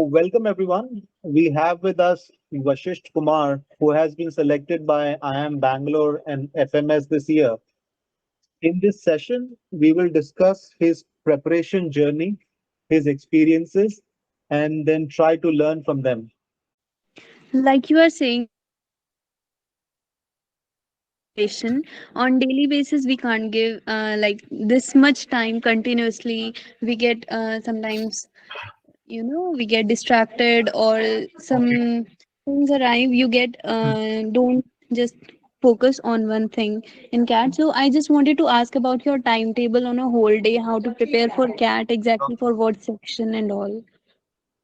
welcome everyone. We have with us Vashisht Kumar, who has been selected by IIM Bangalore and FMS this year. In this session, we will discuss his preparation journey, his experiences, and then try to learn from them. Like you are saying, preparation on daily basis we can't give like this much time continuously. We get sometimes, we get distracted, or some Okay. things arrive. You get don't just focus on one thing in cat. So I just wanted to ask about your timetable on a whole day, how to prepare for cat, exactly for what section and all.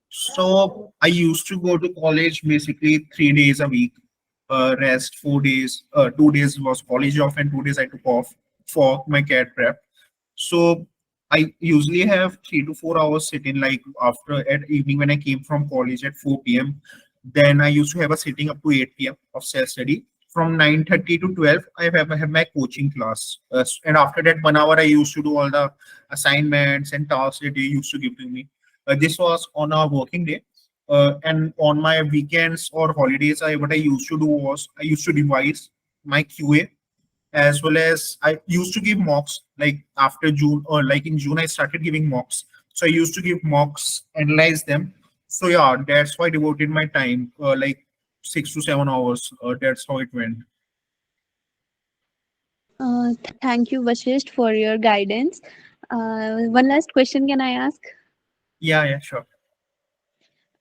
So I used to go to college basically 3 days a week. Rest 4 days. 2 days was college off, and 2 days I took off for my CAT prep. So I usually have 3 to 4 hours sitting, like after at evening when I came from college at 4 p.m. Then I used to have a sitting up to 8 p.m. of self study. From 9:30 to 12, I have my coaching class. And after that 1 hour, I used to do all the assignments and tasks that they used to give to me. This was on a working day. And on my weekends or holidays, what I used to do was I used to revise my QA, as well as I used to give mocks like after June, or like in June I started giving mocks. So I used to give mocks, analyze them. So yeah, that's why I devoted my time, like 6 to 7 hours. That's how it went. Thank you, Vashisht, for your guidance. One last question, can I ask? Yeah, yeah, sure.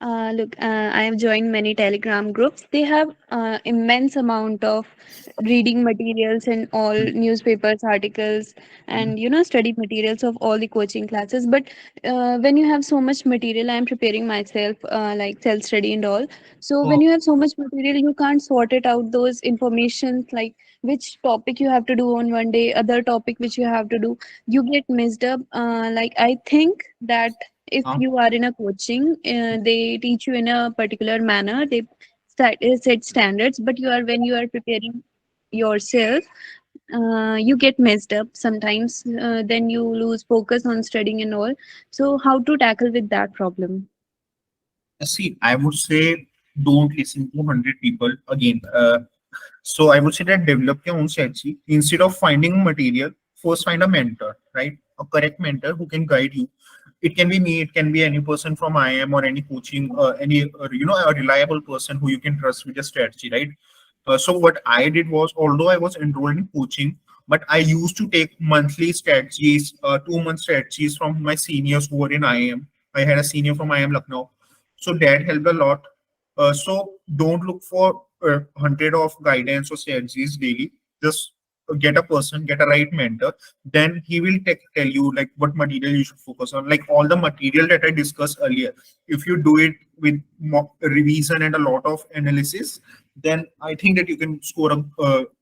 Look, I have joined many Telegram groups. They have immense amount of reading materials and all newspapers, articles, and study materials of all the coaching classes. But when you have so much material, I am preparing myself like self study and all. So when Oh, you have so much material, you can't sort it out those informations, like which topic you have to do on one day, other topic which you have to do. You get messed up. Like I think that if uh, you are in a coaching, they teach you in a particular manner. They set standards, but when you are preparing yourself, you get messed up sometimes. Then you lose focus on studying and all. So how to tackle with that problem? See, I would say don't listen to 100 people again. So I would say that develop your own strategy. Instead of finding material, first find a mentor, right? A correct mentor who can guide you. It can be me, it can be any person from IIM or any coaching, any a reliable person who you can trust with your strategy, right? So what I did was, although I was enrolled in coaching, but I used to take monthly strategies, 2 month strategies from my seniors who were in IIM. I had a senior from IIM Lucknow, so that helped a lot. So don't look for 100 of guidance or strategies daily. Just get a person, get a right mentor. Then he will tell you like what material you should focus on. Like all the material that I discussed earlier. If you do it with mock revision and a lot of analysis, then I think that you can score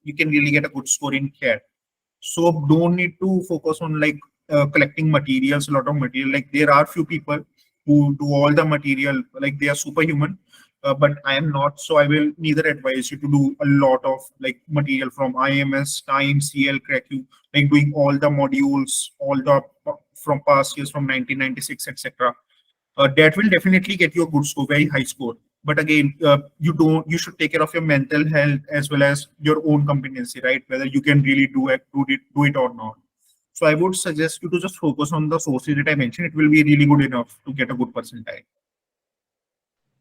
you can really get a good score in CAT. So don't need to focus on like collecting materials, a lot of material. Like there are few people who do all the material, like they are superhuman, but I am not. So I will neither advise you to do a lot of like material from IMS, Time, CL, CRACU, like doing all the modules, all the from past years from 1996, etc. That will definitely get you a good score, very high score. But again, you should take care of your mental health as well as your own competency, right? Whether you can really do it or not. So I would suggest you to just focus on the sources that I mentioned. It will be really good enough to get a good percentile.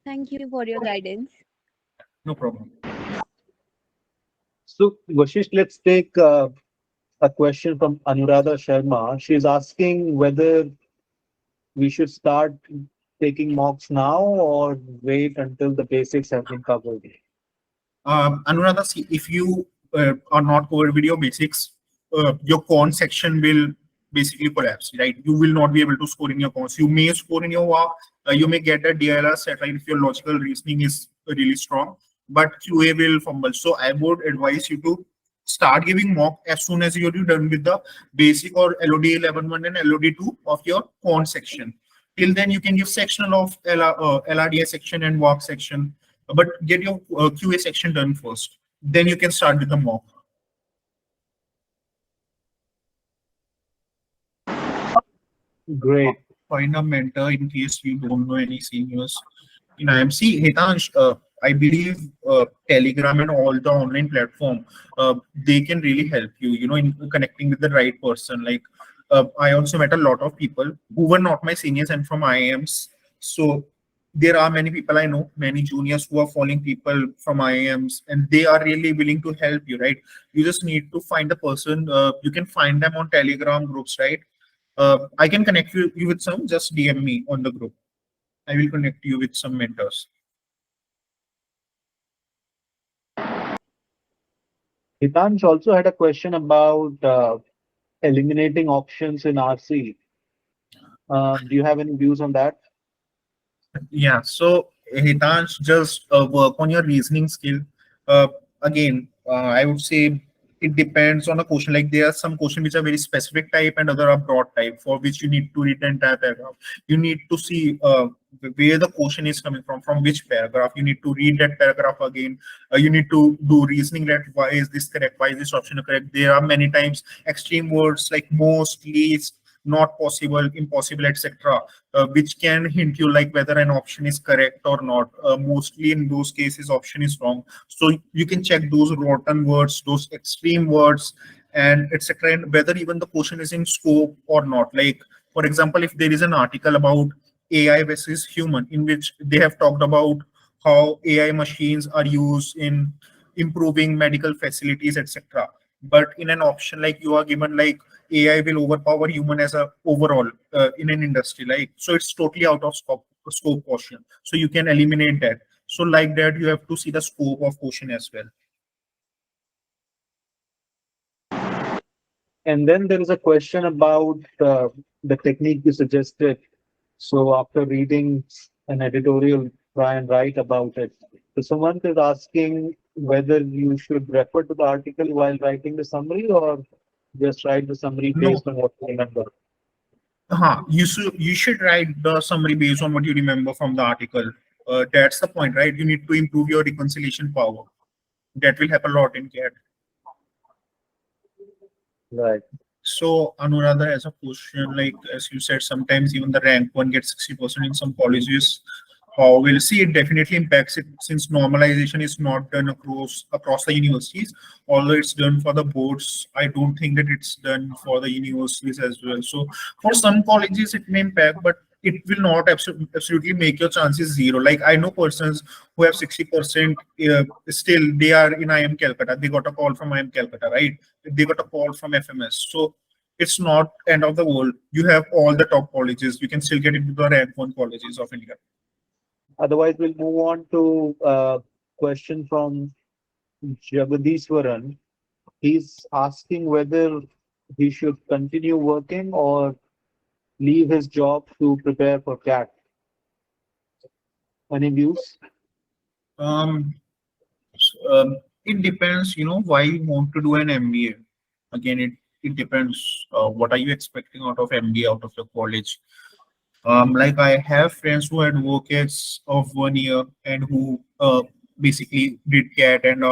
Thank you for your guidance. No problem. So, Vashisht, let's take a question from Anuradha Sharma. She's asking whether we should start taking mocks now or wait until the basics have been covered. Anuradha, see, if you are not covered with your basics, your con section will basically collapse, right? You will not be able to score in your cons. You may score in your WA, you may get a DLR set, right, if your logical reasoning is really strong, but QA will fumble. So I would advise you to start giving mock as soon as you're done with the basic or LOD 11.1 and LOD 2 of your con section. Till then, you can give sectional of LRDI section and walk section, but get your QA section done first. Then you can start with the mock. Great. find a mentor in case you don't know any seniors in IMC. Hitansh, I believe Telegram and all the online platform, they can really help you, in connecting with the right person. Like, I also met a lot of people who were not my seniors and from IIMs. So there are many people I know, many juniors who are following people from IIMs, and they are really willing to help you, right? You just need to find the person. You can find them on Telegram groups, right? I can connect you with some. Just DM me on the group. I will connect you with some mentors. Hitansh also had a question about eliminating options in RC. Do you have any views on that? Yeah, so Hitansh, just work on your reasoning skill. Again, I would say it depends on a question. Like there are some questions which are very specific type and other are broad type, for which you need to read the entire paragraph. You need to see where the question is coming from which paragraph. You need to read that paragraph again. You need to do reasoning that why is this correct, why is this option correct. There are many times extreme words like most, least, not possible, impossible, etc., which can hint you like whether an option is correct or not. Mostly in those cases, option is wrong. So you can check those rotten words, those extreme words, and etc., and whether even the question is in scope or not. Like, for example, if there is an article about AI versus human, in which they have talked about how AI machines are used in improving medical facilities, etc., but in an option like you are given like AI will overpower human as a overall in an industry, like, so it's totally out of scope portion. So you can eliminate that. So like that, you have to see the scope of question as well. And then there is a question about the technique you suggested. So after reading an editorial, try and write about it. So someone is asking whether you should refer to the article while writing the summary or just write the summary No, based on what you remember. you should write the summary based on what you remember from the article. That's the point, right? You need to improve your reconciliation power. That will help a lot in CAT. Right. So Anuradha has a question, like as you said, sometimes even the rank one gets 60% in some colleges. We'll see, it definitely impacts it since normalization is not done across the universities. Although it's done for the boards, I don't think that it's done for the universities as well. So for some colleges it may impact, but it will not absolutely make your chances zero. Like I know persons who have 60%, still they are in IIM Calcutta. They got a call from IIM Calcutta, right? They got a call from FMS. So it's not end of the world. You have all the top colleges. You can still get into the rank one colleges of India. Otherwise, we'll move on to a question from Jagadiswaran. He's asking whether he should continue working or leave his job to prepare for CAT. Any views? Um, it depends, why you want to do an MBA. Again, it depends. What are you expecting out of MBA, out of your college? Like I have friends who had work as of 1 year and who basically did CAT and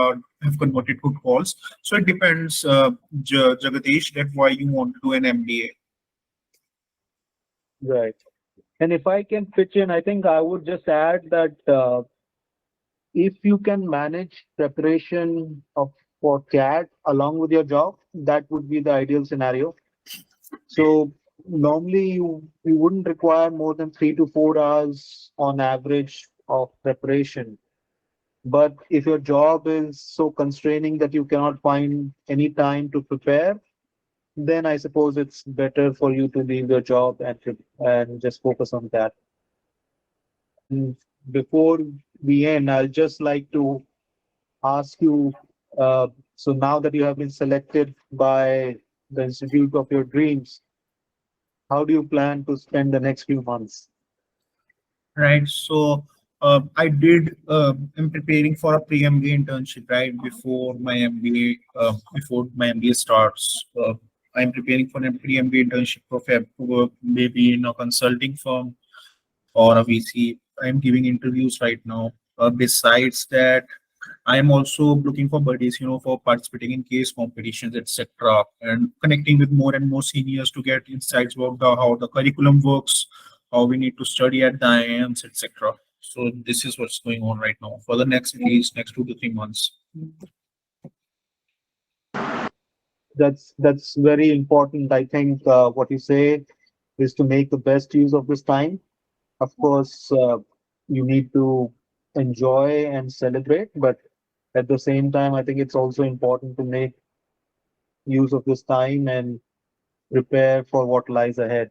have converted to calls. So it depends, Jagadish, that why you want to do an MBA. Right. And if I can pitch in, I think I would just add that if you can manage preparation of for CAT along with your job, that would be the ideal scenario. So normally you wouldn't require more than 3 to 4 hours on average of preparation. But if your job is so constraining that you cannot find any time to prepare, then I suppose it's better for you to leave your job and just focus on that. Mm, Before we end, I'll just like to ask you, so now that you have been selected by the institute of your dreams, how do you plan to spend the next few months? Right. So I'm preparing for a pre-MBA internship right before my MBA starts. I'm preparing for a pre-MBA internship for Feb to work maybe in a consulting firm or a VC. I'm giving interviews right now. Besides that, I'm also looking for buddies, for participating in case competitions, etc., and connecting with more and more seniors to get insights about how the curriculum works, how we need to study at the IIMs, etc. So this is what's going on right now for the next at least next 2 to 3 months. That's very important. I think what you say is to make the best use of this time. Of course, you need to enjoy and celebrate, but at the same time, I think it's also important to make use of this time and prepare for what lies ahead.